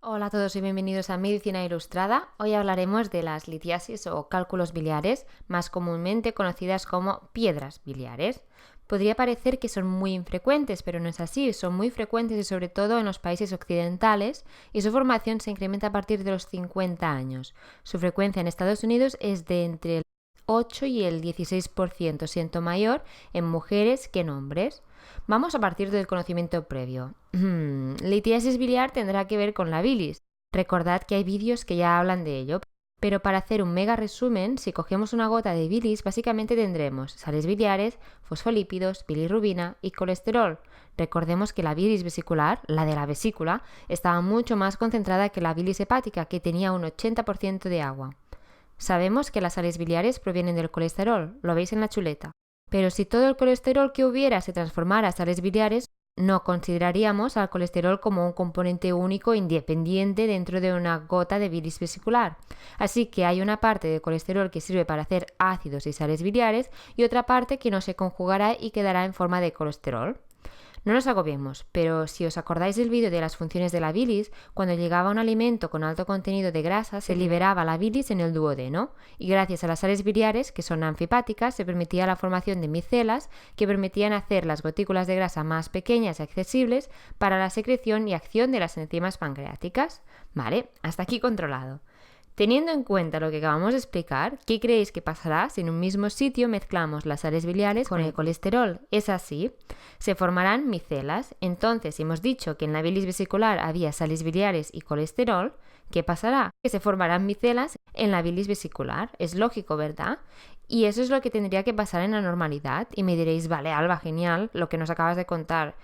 Hola a todos y bienvenidos a Medicina Ilustrada. Hoy hablaremos de las litiasis o cálculos biliares, más comúnmente conocidas como piedras biliares. Podría parecer que son muy infrecuentes, pero no es así. Son muy frecuentes y sobre todo en los países occidentales, y su formación se incrementa a partir de los 50 años. Su frecuencia en Estados Unidos es de entre el 8 y el 16%, siendo mayor en mujeres que en hombres. Vamos a partir del conocimiento previo. Litiasis biliar tendrá que ver con la bilis. Recordad que hay vídeos que ya hablan de ello, pero para hacer un mega resumen, si cogemos una gota de bilis, básicamente tendremos sales biliares, fosfolípidos, bilirrubina y colesterol. Recordemos que la bilis vesicular, la de la vesícula, estaba mucho más concentrada que la bilis hepática, que tenía un 80% de agua. Sabemos que las sales biliares provienen del colesterol, lo veis en la chuleta. Pero si todo el colesterol que hubiera se transformara a sales biliares, no consideraríamos al colesterol como un componente único independiente dentro de una gota de bilis vesicular. Así que hay una parte de colesterol que sirve para hacer ácidos y sales biliares y otra parte que no se conjugará y quedará en forma de colesterol. No nos agobiemos, pero si os acordáis del vídeo de las funciones de la bilis, cuando llegaba un alimento con alto contenido de grasa, se liberaba la bilis en el duodeno, y gracias a las sales biliares, que son anfipáticas, se permitía la formación de micelas que permitían hacer las gotículas de grasa más pequeñas y accesibles para la secreción y acción de las enzimas pancreáticas. Vale, hasta aquí controlado. Teniendo en cuenta lo que acabamos de explicar, ¿qué creéis que pasará si en un mismo sitio mezclamos las sales biliares con el colesterol? Es así, se formarán micelas. Entonces, si hemos dicho que en la bilis vesicular había sales biliares y colesterol, ¿qué pasará? Que se formarán micelas en la bilis vesicular. Es lógico, ¿verdad? Y eso es lo que tendría que pasar en la normalidad. Y me diréis, vale, Alba, genial, lo que nos acabas de contar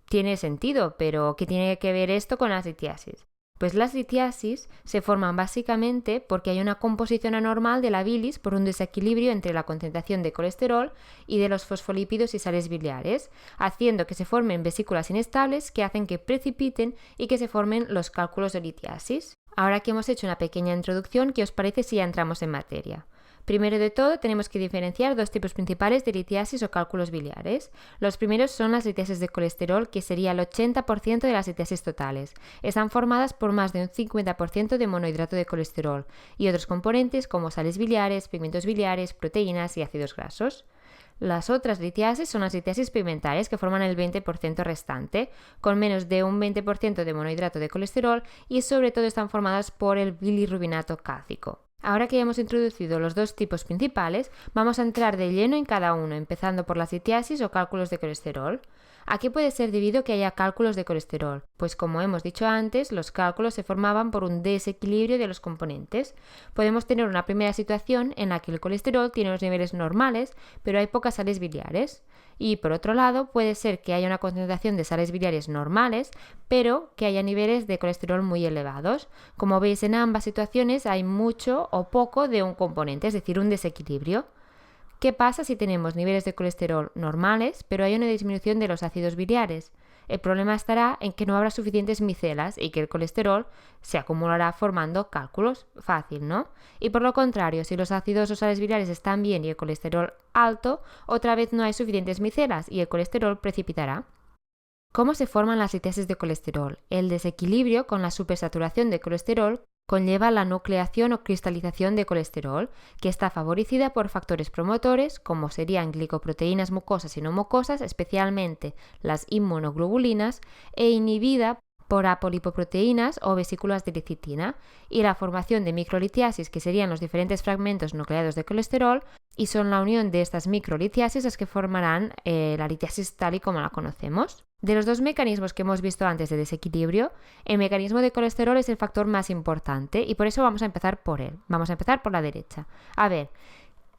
tiene sentido, pero ¿qué tiene que ver esto con las litiasis? Pues las litiasis se forman básicamente porque hay una composición anormal de la bilis por un desequilibrio entre la concentración de colesterol y de los fosfolípidos y sales biliares, haciendo que se formen vesículas inestables que hacen que precipiten y que se formen los cálculos de litiasis. Ahora que hemos hecho una pequeña introducción, ¿qué os parece si ya entramos en materia? Primero de todo, tenemos que diferenciar dos tipos principales de litiasis o cálculos biliares. Los primeros son las litiasis de colesterol, que sería el 80% de las litiasis totales. Están formadas por más de un 50% de monohidrato de colesterol y otros componentes como sales biliares, pigmentos biliares, proteínas y ácidos grasos. Las otras litiasis son las litiasis pigmentarias, que forman el 20% restante, con menos de un 20% de monohidrato de colesterol, y sobre todo están formadas por el bilirrubinato cálcico. Ahora que ya hemos introducido los dos tipos principales, vamos a entrar de lleno en cada uno, empezando por las litiasis o cálculos de colesterol. ¿A qué puede ser debido que haya cálculos de colesterol? Pues como hemos dicho antes, los cálculos se formaban por un desequilibrio de los componentes. Podemos tener una primera situación en la que el colesterol tiene los niveles normales, pero hay pocas sales biliares. Y por otro lado, puede ser que haya una concentración de sales biliares normales, pero que haya niveles de colesterol muy elevados. Como veis, en ambas situaciones hay mucho o poco de un componente, es decir, un desequilibrio. ¿Qué pasa si tenemos niveles de colesterol normales, pero hay una disminución de los ácidos biliares? El problema estará en que no habrá suficientes micelas y que el colesterol se acumulará formando cálculos. Fácil, ¿no? Y por lo contrario, si los ácidos o sales biliares están bien y el colesterol alto, otra vez no hay suficientes micelas y el colesterol precipitará. ¿Cómo se forman las litiasis de colesterol? El desequilibrio con la supersaturación de colesterol conlleva la nucleación o cristalización de colesterol, que está favorecida por factores promotores, como serían glicoproteínas mucosas y no mucosas, especialmente las inmunoglobulinas, e inhibida por apolipoproteínas o vesículas de lecitina, y la formación de microlitiasis, que serían los diferentes fragmentos nucleados de colesterol, y son la unión de estas microlitiasis las que formarán la litiasis tal y como la conocemos. De los dos mecanismos que hemos visto antes de desequilibrio, el mecanismo de colesterol es el factor más importante y por eso vamos a empezar por él. Vamos a empezar por la derecha. A ver,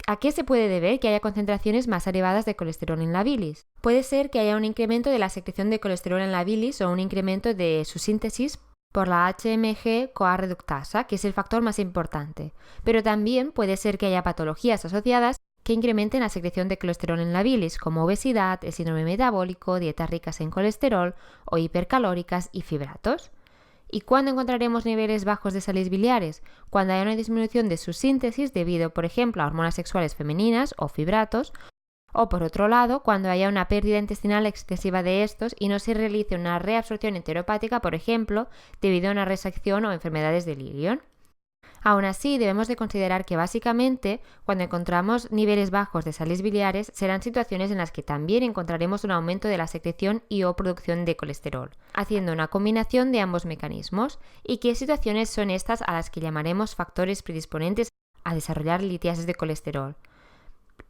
¿a qué se puede deber que haya concentraciones más elevadas de colesterol en la bilis? Puede ser que haya un incremento de la secreción de colesterol en la bilis o un incremento de su síntesis por la HMG-CoA reductasa, que es el factor más importante. Pero también puede ser que haya patologías asociadas que incrementen la secreción de colesterol en la bilis, como obesidad, el síndrome metabólico, dietas ricas en colesterol o hipercalóricas y fibratos. ¿Y cuándo encontraremos niveles bajos de sales biliares? Cuando haya una disminución de su síntesis debido, por ejemplo, a hormonas sexuales femeninas o fibratos, O por otro lado, cuando haya una pérdida intestinal excesiva de estos y no se realice una reabsorción enteropática, por ejemplo, debido a una resección o enfermedades de Lilion. Aún así, debemos de considerar que básicamente, cuando encontramos niveles bajos de sales biliares, serán situaciones en las que también encontraremos un aumento de la secreción y o producción de colesterol, haciendo una combinación de ambos mecanismos. ¿Y qué situaciones son estas a las que llamaremos factores predisponentes a desarrollar litiasis de colesterol?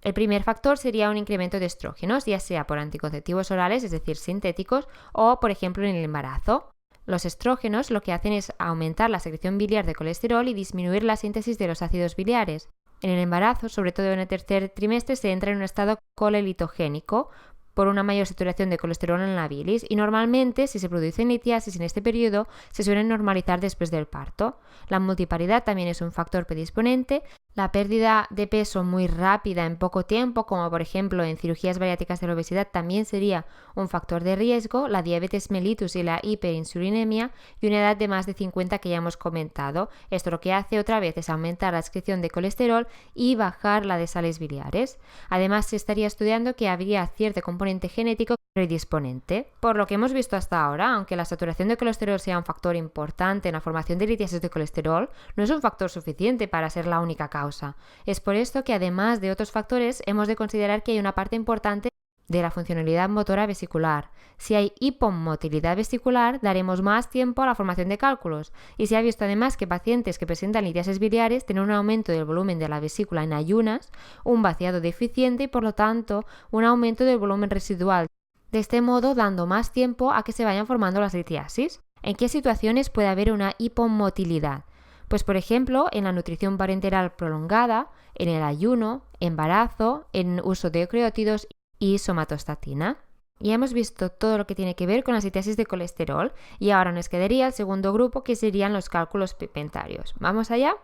El primer factor sería un incremento de estrógenos, ya sea por anticonceptivos orales, es decir, sintéticos, o por ejemplo en el embarazo. Los estrógenos lo que hacen es aumentar la secreción biliar de colesterol y disminuir la síntesis de los ácidos biliares. En el embarazo, sobre todo en el tercer trimestre, se entra en un estado colelitogénico por una mayor saturación de colesterol en la bilis y normalmente, si se producen litiasis en este periodo, se suelen normalizar después del parto. La multiparidad también es un factor predisponente. La pérdida de peso muy rápida en poco tiempo, como por ejemplo en cirugías bariátricas de la obesidad, también sería un factor de riesgo, la diabetes mellitus y la hiperinsulinemia, y una edad de más de 50 que ya hemos comentado. Esto lo que hace otra vez es aumentar la excreción de colesterol y bajar la de sales biliares. Además, se estaría estudiando que habría cierto componente genético predisponente. Por lo que hemos visto hasta ahora, aunque la saturación de colesterol sea un factor importante en la formación de litiasis de colesterol, no es un factor suficiente para ser la única causa. Es por esto que además de otros factores hemos de considerar que hay una parte importante de la funcionalidad motora vesicular. Si hay hipomotilidad vesicular, daremos más tiempo a la formación de cálculos, y se ha visto además que pacientes que presentan litiasis biliares tienen un aumento del volumen de la vesícula en ayunas, un vaciado deficiente y por lo tanto un aumento del volumen residual, de este modo dando más tiempo a que se vayan formando las litiasis. ¿En qué situaciones puede haber una hipomotilidad? Pues por ejemplo, en la nutrición parenteral prolongada, en el ayuno, embarazo, en uso de eucriótidos y somatostatina. Ya hemos visto todo lo que tiene que ver con las litiasis de colesterol y ahora nos quedaría el segundo grupo, que serían los cálculos pigmentarios. ¿Vamos allá?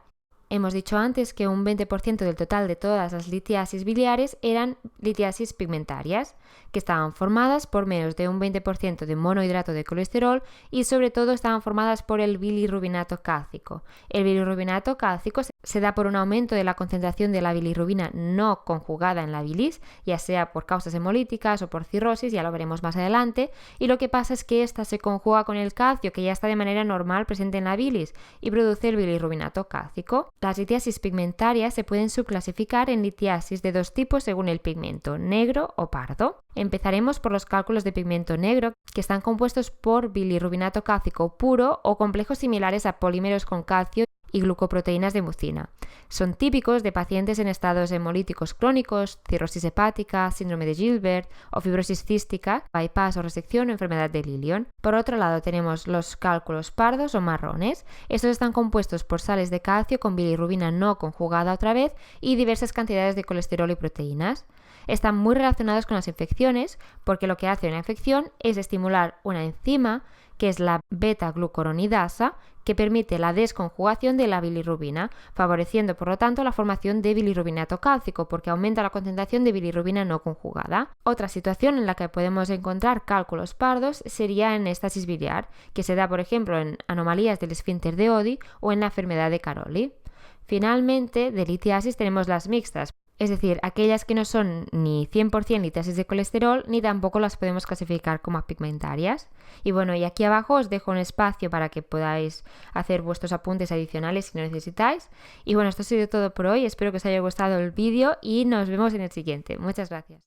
Hemos dicho antes que un 20% del total de todas las litiasis biliares eran litiasis pigmentarias, que estaban formadas por menos de un 20% de monohidrato de colesterol y sobre todo estaban formadas por el bilirrubinato cálcico. El bilirrubinato cálcico se da por un aumento de la concentración de la bilirrubina no conjugada en la bilis, ya sea por causas hemolíticas o por cirrosis, ya lo veremos más adelante, y lo que pasa es que esta se conjuga con el calcio, que ya está de manera normal presente en la bilis, y produce el bilirrubinato cálcico. Las litiasis pigmentarias se pueden subclasificar en litiasis de dos tipos según el pigmento, negro o pardo. Empezaremos por los cálculos de pigmento negro, que están compuestos por bilirrubinato cálcico puro o complejos similares a polímeros con calcio y glucoproteínas de mucina. Son típicos de pacientes en estados hemolíticos crónicos, cirrosis hepática, síndrome de Gilbert o fibrosis cística, bypass o resección o enfermedad de Lilion. Por otro lado tenemos los cálculos pardos o marrones. Estos están compuestos por sales de calcio con bilirrubina no conjugada otra vez y diversas cantidades de colesterol y proteínas. Están muy relacionados con las infecciones porque lo que hace una infección es estimular una enzima que es la beta-glucuronidasa, que permite la desconjugación de la bilirrubina, favoreciendo por lo tanto la formación de bilirrubinato cálcico porque aumenta la concentración de bilirrubina no conjugada. Otra situación en la que podemos encontrar cálculos pardos sería en estasis biliar, que se da por ejemplo en anomalías del esfínter de Oddi o en la enfermedad de Caroli. Finalmente, de litiasis tenemos las mixtas, es decir, aquellas que no son ni 100% litiasis de colesterol ni tampoco las podemos clasificar como pigmentarias. Y bueno, y aquí abajo os dejo un espacio para que podáis hacer vuestros apuntes adicionales si lo necesitáis. Y bueno, esto ha sido todo por hoy, espero que os haya gustado el vídeo y nos vemos en el siguiente. Muchas gracias.